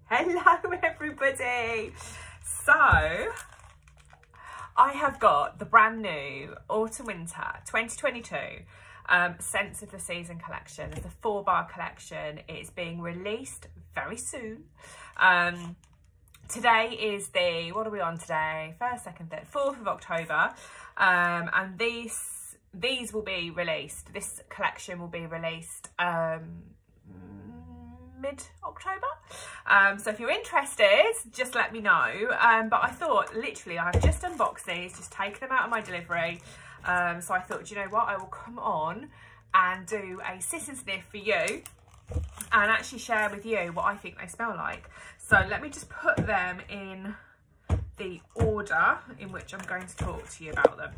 Hello everybody. So I have got the brand new Autumn Winter 2022 Scents of the Season collection. It's a 4-bar collection. It's being released very soon. Today is the, what are we on today? 1st, 2nd, 3rd, 4th of October. And these will be released. This collection will be released mid-October. So if you're interested, just let me know. But I thought, literally, I've just unboxed these, just taken them out of my delivery. So I thought, do you know what? I will come on and do a sit and sniff for you and actually share with you what I think they smell like. So let me just put them in the order in which I'm going to talk to you about them.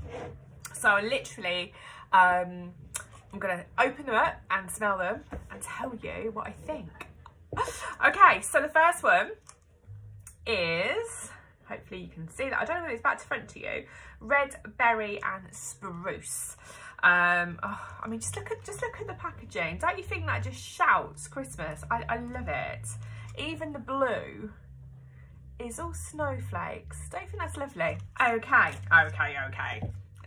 So literally, I'm going to open them up and smell them and tell you what I think. Okay, so the first one is, hopefully you can see that, I don't know whether it's back to front to you, Red Berry and Spruce. I mean, just look at the packaging. Don't you think that just shouts Christmas? I love it. Even the blue is all snowflakes. Don't you think that's lovely? Okay. Let's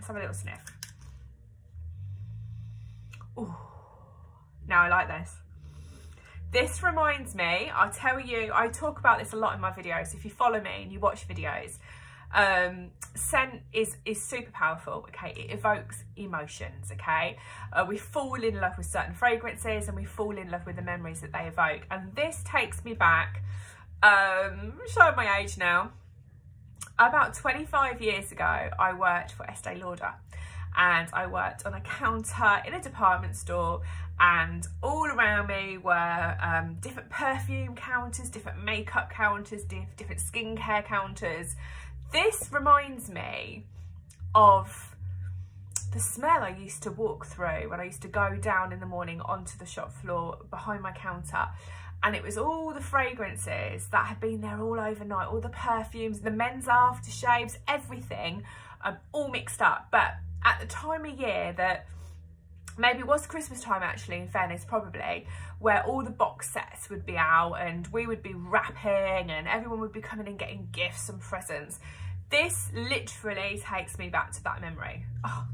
have a little sniff. Ooh, now I like this. This reminds me, I'll tell you, I talk about this a lot in my videos. If you follow me and you watch videos, scent is super powerful, okay? It evokes emotions, okay? We fall in love with certain fragrances and we fall in love with the memories that they evoke. And this takes me back, showing my age now, about 25 years ago, I worked for Estee Lauder. And I worked on a counter in a department store, and all around me were different perfume counters, different makeup counters, different skincare counters. This reminds me of the smell I used to walk through when I used to go down in the morning onto the shop floor behind my counter. And it was all the fragrances that had been there all overnight, all the perfumes, the men's aftershaves, everything, all mixed up. But at the time of year that, maybe it was Christmas time actually, in fairness, probably, where all the box sets would be out and we would be wrapping and everyone would be coming and getting gifts and presents. This literally takes me back to that memory. Oh,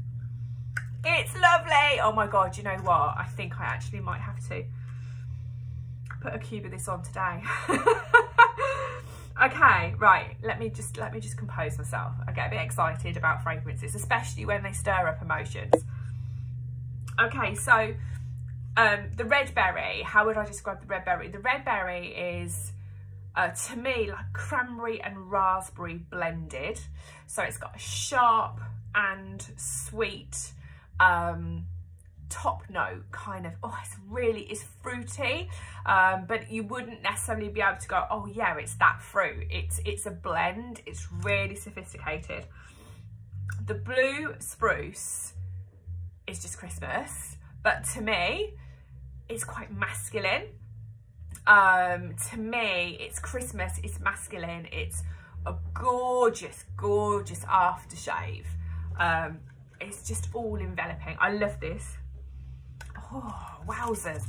it's lovely. Oh my God, you know what? I think I actually might have to put a cube of this on today. Okay, right, let me just compose myself. I get a bit excited about fragrances, especially when they stir up emotions. Okay, so the red berry, how would I describe the red berry? The red berry is, to me, like cranberry and raspberry blended. So it's got a sharp and sweet top note, kind of, oh, it's fruity, but you wouldn't necessarily be able to go, oh yeah, it's that fruit. It's a blend. It's really sophisticated. The blue spruce is just Christmas, but to me it's quite masculine. To me it's Christmas, it's masculine, it's a gorgeous aftershave. It's just all enveloping. I love this. Oh, wowzers.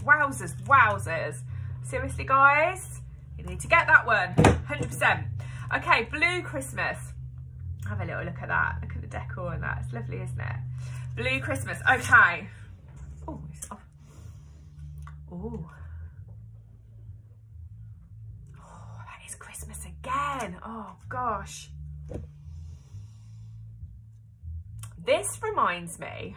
Seriously, guys, you need to get that one, 100%. Okay, blue Christmas. Have a little look at that. Look at the decor and that. It's lovely, isn't it? Blue Christmas. Okay. Oh, it's off. Ooh. Oh, that is Christmas again. Oh, gosh. This reminds me,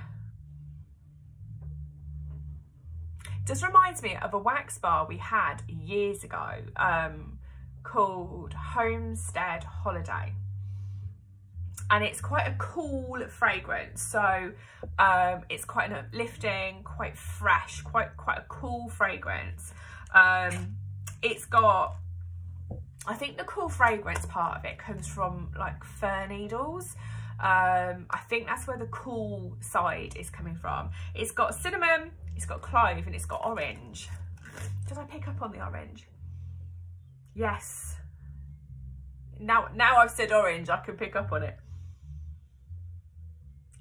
of a wax bar we had years ago called Homestead Holiday, and it's quite a cool fragrance. So it's quite an uplifting, quite fresh, quite a cool fragrance. It's got, I think the cool fragrance part of it comes from like fir needles. I think that's where the cool side is coming from. It's got cinnamon, it's got clove, and it's got orange. Did I pick up on the orange? Yes. Now I've said orange, I can pick up on it.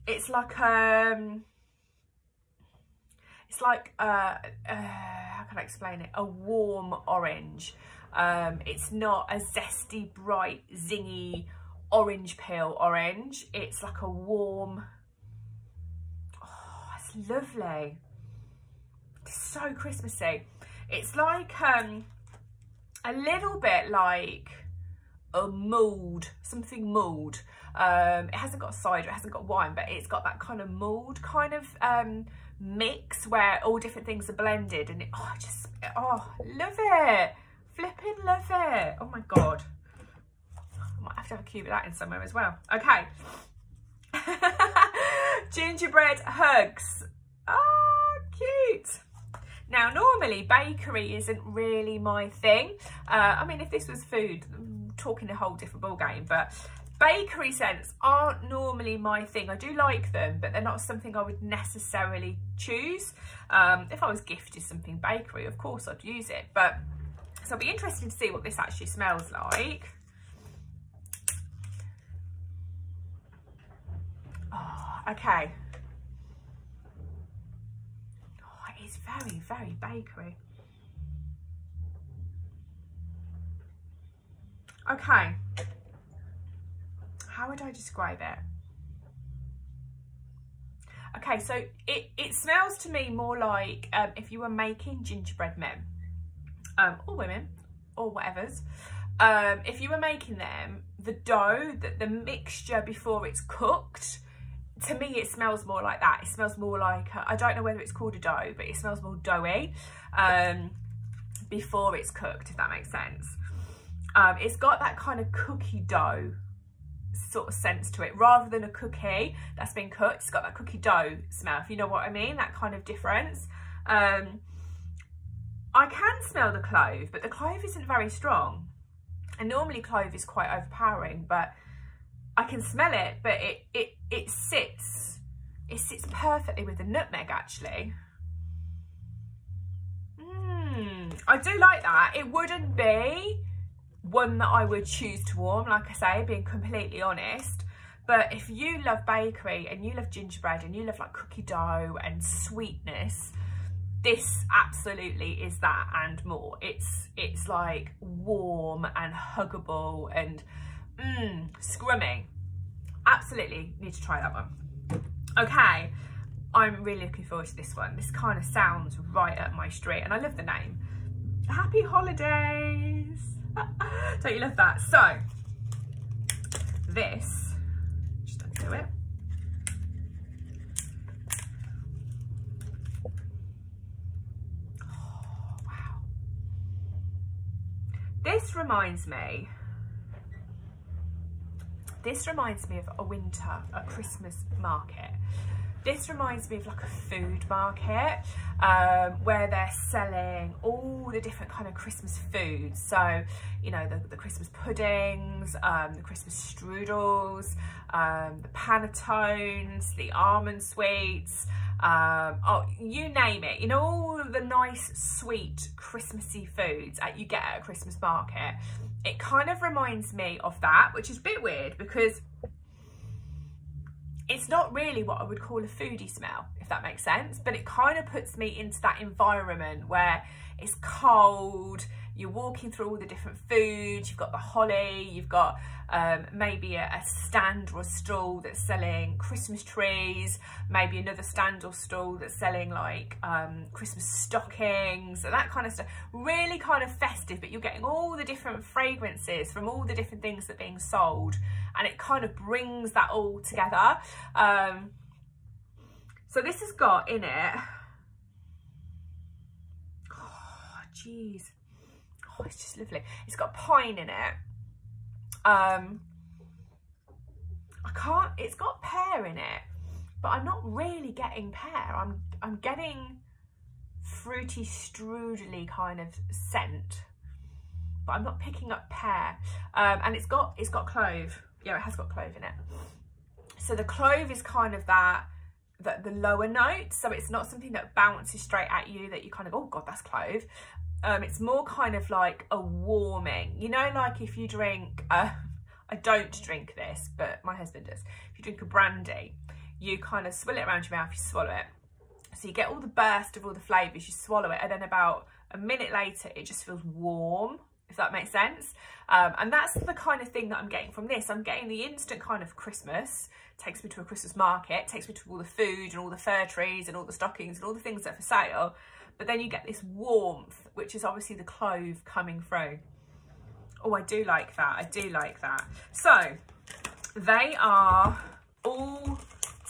It's like how can I explain it? A warm orange. It's not a zesty, bright, zingy orange peel orange. It's like a warm, oh, it's lovely. It's so Christmassy. It's like a little bit like a mulled, something mulled. It hasn't got cider, it hasn't got wine, but it's got that kind of mulled kind of mix where all different things are blended, and it, oh, love it. Flipping love it. Oh my God. I might have to have a cube of that in somewhere as well. Okay. Gingerbread Hugs. Oh, cute. Now, normally bakery isn't really my thing. I mean, if this was food, I'm talking a whole different ball game, but bakery scents aren't normally my thing. I do like them, but they're not something I would necessarily choose. If I was gifted something bakery, of course I'd use it. But so it'll be interesting to see what this actually smells like. Oh, okay. It's very, very bakery. Okay. How would I describe it? Okay, so it smells to me more like if you were making gingerbread men, or women, or whatevers. If you were making them, the dough, the mixture before it's cooked, to me it smells more like that. It smells more like, I don't know whether it's called a dough, but it smells more doughy before it's cooked, if that makes sense. It's got that kind of cookie dough sort of sense to it, rather than a cookie that's been cooked. It's got that cookie dough smell, if you know what I mean, that kind of difference. I can smell the clove, but the clove isn't very strong, and normally clove is quite overpowering, but I can smell it, but it sits perfectly with the nutmeg, actually. I do like that. It wouldn't be one that I would choose to warm, like I say, being completely honest. But if you love bakery and you love gingerbread and you love like cookie dough and sweetness, this absolutely is that and more. It's like warm and huggable and scrummy. Absolutely need to try that one. Okay, I'm really looking forward to this one. This kind of sounds right up my street, and I love the name. Happy holidays. Don't you love that? So this, just undo it. Oh, wow. This reminds me of a winter, a Christmas market. This reminds me of like a food market where they're selling all the different kind of Christmas foods. So, you know, the Christmas puddings, the Christmas strudels, the panettones, the almond sweets, oh, you name it. You know, all the nice, sweet, Christmassy foods that you get at a Christmas market. It kind of reminds me of that, which is a bit weird because it's not really what I would call a foodie smell, if that makes sense, but it kind of puts me into that environment where it's cold, you're walking through all the different foods, you've got the holly, you've got maybe a stand or a stall that's selling Christmas trees, maybe another stand or stall that's selling like Christmas stockings and that kind of stuff. Really kind of festive, but you're getting all the different fragrances from all the different things that are being sold, and it kind of brings that all together. So this has got in it, oh geez, oh it's just lovely. It's got pine in it. It's got pear in it, but I'm not really getting pear. I'm getting fruity, strudely kind of scent, but I'm not picking up pear. And it's got clove. Yeah, it has got clove in it. So the clove is kind of the lower note. So it's not something that bounces straight at you that you kind of, oh God, that's clove. It's more kind of like a warming, you know, like if you drink, I don't drink this, but my husband does. If you drink a brandy, you kind of swill it around your mouth, you swallow it. So you get all the burst of all the flavours, you swallow it, and then about a minute later, it just feels warm, if that makes sense. And that's the kind of thing that I'm getting from this. I'm getting the instant kind of Christmas, takes me to a Christmas market, takes me to all the food and all the fir trees and all the stockings and all the things that are for sale. But then you get this warmth, which is obviously the clove coming through. Oh, I do like that. I do like that. So they are all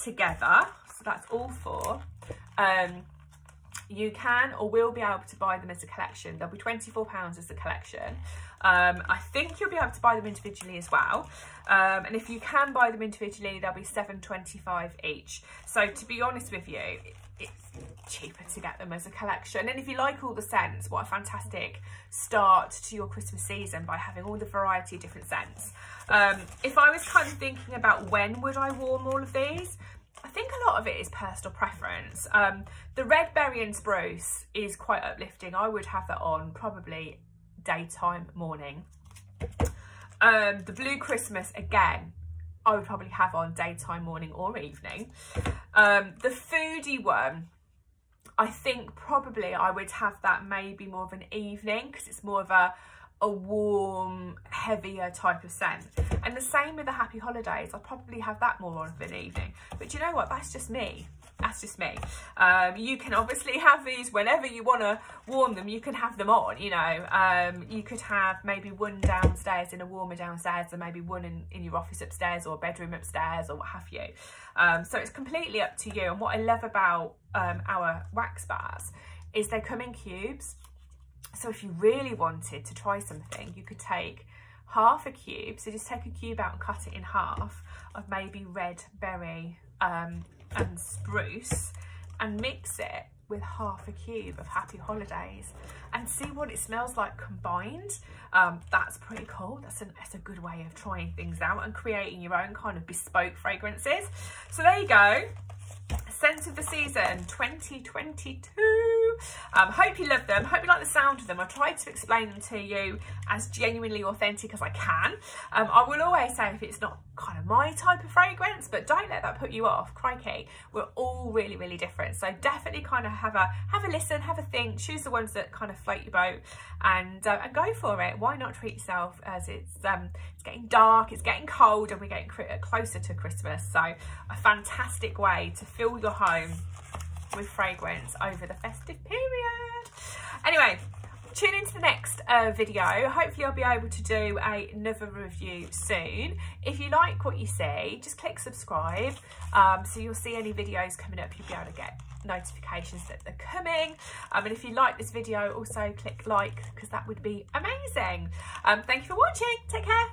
together. So that's all 4. You can or will be able to buy them as a collection. They'll be £24 as a collection. I think you'll be able to buy them individually as well. And if you can buy them individually, they'll be £7.25 each. So to be honest with you, it's cheaper to get them as a collection. And if you like all the scents, what a fantastic start to your Christmas season by having all the variety of different scents. If I was kind of thinking about when would I warm all of these, I think a lot of it is personal preference. The red Berry and Spruce is quite uplifting. I would have that on probably daytime, morning. The Blue Christmas, again, I would probably have on daytime, morning or evening. The Foodie one, I think probably I would have that maybe more of an evening, because it's more of a warm, heavier type of scent. And the same with the Happy Holidays, I'll probably have that more of an evening. But you know what, that's just me. That's just me. You can obviously have these whenever you want to warm them. You can have them on, you know. You could have maybe one downstairs in a warmer downstairs and maybe one in your office upstairs or bedroom upstairs or what have you. So it's completely up to you. And what I love about our wax bars is they come in cubes. So if you really wanted to try something, you could take half a cube. So just take a cube out and cut it in half of maybe red berry and spruce and mix it with half a cube of Happy Holidays and see what it smells like combined. That's pretty cool. That's a good way of trying things out and creating your own kind of bespoke fragrances. So there you go. Scent of the Season 2022. Hope you love them. Hope you like the sound of them. I tried to explain them to you as genuinely authentic as I can. I will always say if it's not kind of my type of fragrance, but don't let that put you off. Crikey, we're all really, really different. So definitely kind of have a listen, have a think, choose the ones that kind of float your boat, and go for it. Why not treat yourself, as it's getting dark, it's getting cold, and we're getting closer to Christmas. So a fantastic way to fill your home with fragrance over the festive period. Anyway, tune into the next video. Hopefully I'll be able to do another review soon. If you like what you see, just click subscribe, so you'll see any videos coming up. You'll be able to get notifications that they're coming. And if you like this video, also click like, because that would be amazing. Thank you for watching. Take care.